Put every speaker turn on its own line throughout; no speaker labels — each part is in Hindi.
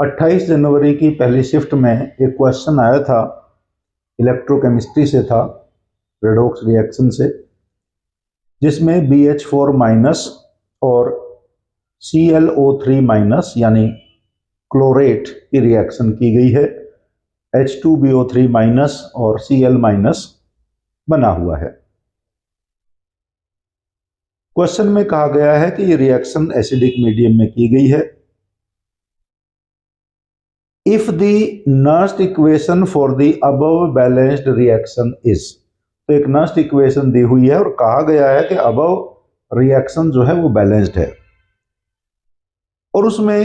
28 जनवरी की पहली शिफ्ट में एक क्वेश्चन आया था, इलेक्ट्रोकेमिस्ट्री से था, रेडॉक्स रिएक्शन से, जिसमें BH4 माइनस और ClO3 माइनस यानी क्लोरेट की रिएक्शन की गई है। H2BO3 माइनस और Cl माइनस बना हुआ है। क्वेश्चन में कहा गया है कि ये रिएक्शन एसिडिक मीडियम में की गई है। If the Nernst equation for the above balanced reaction is, तो एक नर्स्ट इक्वेशन दी हुई है और कहा गया है कि अबव रिएक्शन जो है वो बैलेंस्ड है, और उसमें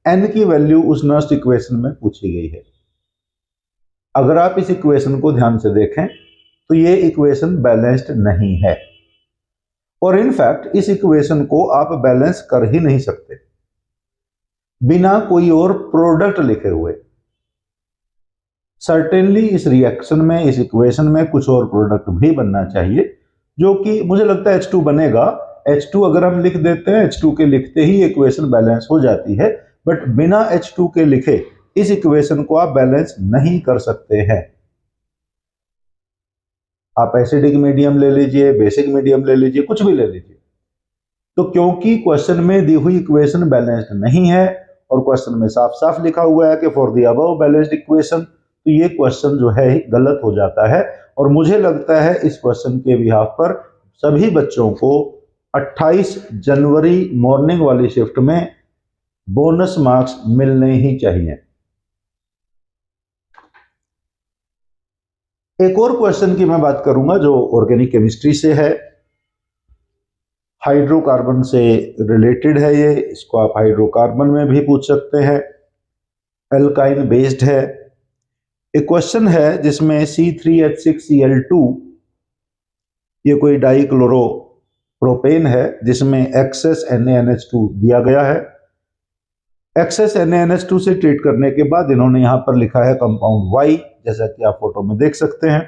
n की वैल्यू उस नर्स्ट इक्वेशन में पूछी गई है। अगर आप इस इक्वेशन को ध्यान से देखें तो ये इक्वेशन बैलेंस्ड नहीं है, और इनफैक्ट इस इक्वेशन को आप बैलेंस कर ही नहीं सकते बिना कोई और प्रोडक्ट लिखे हुए। सर्टेनली इस रिएक्शन में, इस इक्वेशन में कुछ और प्रोडक्ट भी बनना चाहिए, जो कि मुझे लगता है H2 बनेगा। H2 अगर हम लिख देते हैं, H2 के लिखते ही इक्वेशन बैलेंस हो जाती है, बट बिना H2 के लिखे इस इक्वेशन को आप बैलेंस नहीं कर सकते हैं। आप एसिडिक मीडियम ले लीजिए, बेसिक मीडियम ले लीजिए, कुछ भी ले लीजिए, तो क्योंकि क्वेश्चन में दी हुई इक्वेशन बैलेंस्ड नहीं है और क्वेश्चन में साफ साफ लिखा हुआ है कि for the above balanced equation, तो ये क्वेश्चन जो है गलत हो जाता है। और मुझे लगता है इस क्वेश्चन के बिहाफ पर सभी बच्चों को 28 जनवरी मॉर्निंग वाली शिफ्ट में बोनस मार्क्स मिलने ही चाहिए। एक और क्वेश्चन की मैं बात करूंगा जो ऑर्गेनिक केमिस्ट्री से है, हाइड्रोकार्बन से रिलेटेड है ये। इसको आप हाइड्रोकार्बन में भी पूछ सकते हैं, एल्काइन बेस्ड है। एक क्वेश्चन है जिसमें C3H6Cl2, ये कोई डाइक्लोरोप्रोपेन है जिसमें एक्सेस NaNH2 दिया गया है। एक्सेस NaNH2 से ट्रीट करने के बाद इन्होंने यहां पर लिखा है कंपाउंड Y, जैसा कि आप फोटो में देख सकते हैं।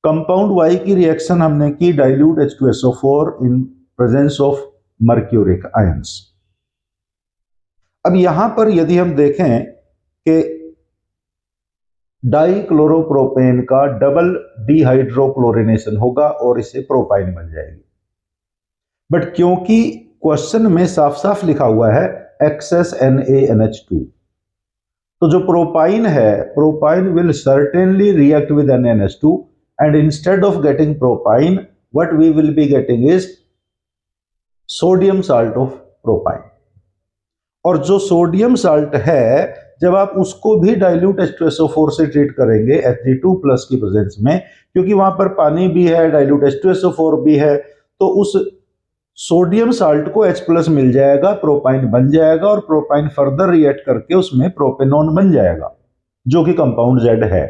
कंपाउंड Y की रिएक्शन हमने की dilute H2SO4 in presence of mercuric ions. अब यहां पर यदि हम देखें कि डाइक्लोरोप्रोपेन का डबल डिहाइड्रोक्लोरिनेशन होगा और इससे प्रोपाइन बन जाएगी, बट क्योंकि क्वेश्चन में साफ साफ लिखा हुआ है एक्सेस NaNH2, तो जो प्रोपाइन है, propyne will certainly react with NaNH2 and instead of getting propine, what we will be getting is sodium salt of propine। और जो सोडियम साल्ट है, जब आप उसको भी डाइल्यूट H2SO4 से ट्रीट करेंगे Hg2+ की प्रेजेंस में, क्योंकि वहां पर पानी भी है, डाइल्यूट H2SO4 भी है, तो उस सोडियम साल्ट को H+ मिल जाएगा, प्रोपाइन बन जाएगा, और प्रोपाइन फर्दर रिएक्ट करके उसमें प्रोपेनॉन बन जाएगा जो कि कंपाउंड Z है।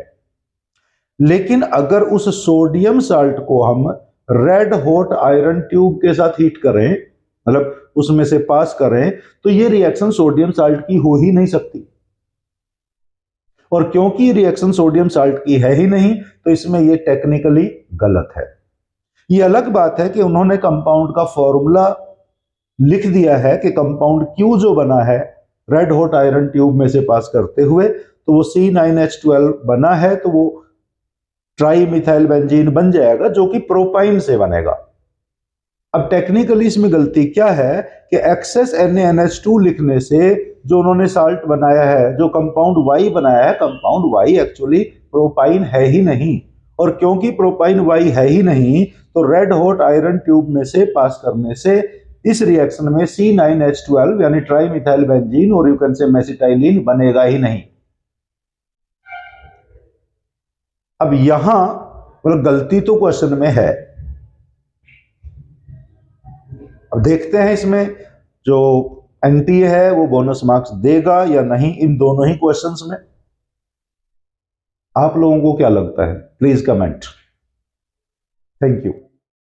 लेकिन अगर उस सोडियम साल्ट को हम रेड हॉट आयरन ट्यूब के साथ हीट करें, मतलब उसमें से पास करें, तो ये रिएक्शन सोडियम साल्ट की हो ही नहीं सकती। और क्योंकि रिएक्शन सोडियम साल्ट की है ही नहीं, तो इसमें ये टेक्निकली गलत है। ये अलग बात है कि उन्होंने कंपाउंड का फॉर्मूला लिख दिया है कि कंपाउंड Q जो बना है रेड हॉट आयरन ट्यूब में से पास करते हुए, तो वो C9H12 बना है, तो वो ट्राई मिथाइल बेंजीन बन जाएगा जो कि प्रोपाइन से बनेगा। अब टेक्निकली इसमें गलती क्या है कि एक्सेस NaNH2 लिखने से जो उन्होंने साल्ट बनाया है, जो कंपाउंड Y बनाया है, कंपाउंड Y एक्चुअली प्रोपाइन है ही नहीं, और क्योंकि प्रोपाइन Y है ही नहीं, तो रेड हॉट आयरन ट्यूब में से पास करने से इस रिएक्शन में C9H12 यानी ट्राई मिथाइल बेंजीन और यू कैन से मेसिटाइलिन बनेगा ही नहीं। अब यहां मतलब गलती तो क्वेश्चन में है। अब देखते हैं इसमें जो NTA है वो बोनस मार्क्स देगा या नहीं इन दोनों ही क्वेश्चंस में। आप लोगों को क्या लगता है? Please comment. Thank you.